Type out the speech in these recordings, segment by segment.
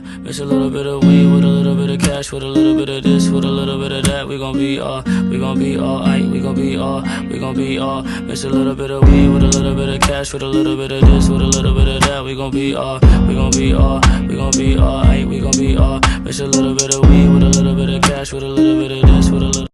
Mix a little bit of weed with a little bit of cash, with a little bit of this, with a little bit of that. We gon' be alright. We gon' be all. Mix a little bit of weed with a little bit of cash, with a little bit of this, with a little bit of that. We gon' be alright. We gon' be all. Mix a little bit of weed with a little bit of cash, with a little bit of this, with a little.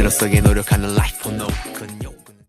속에 노력하는 life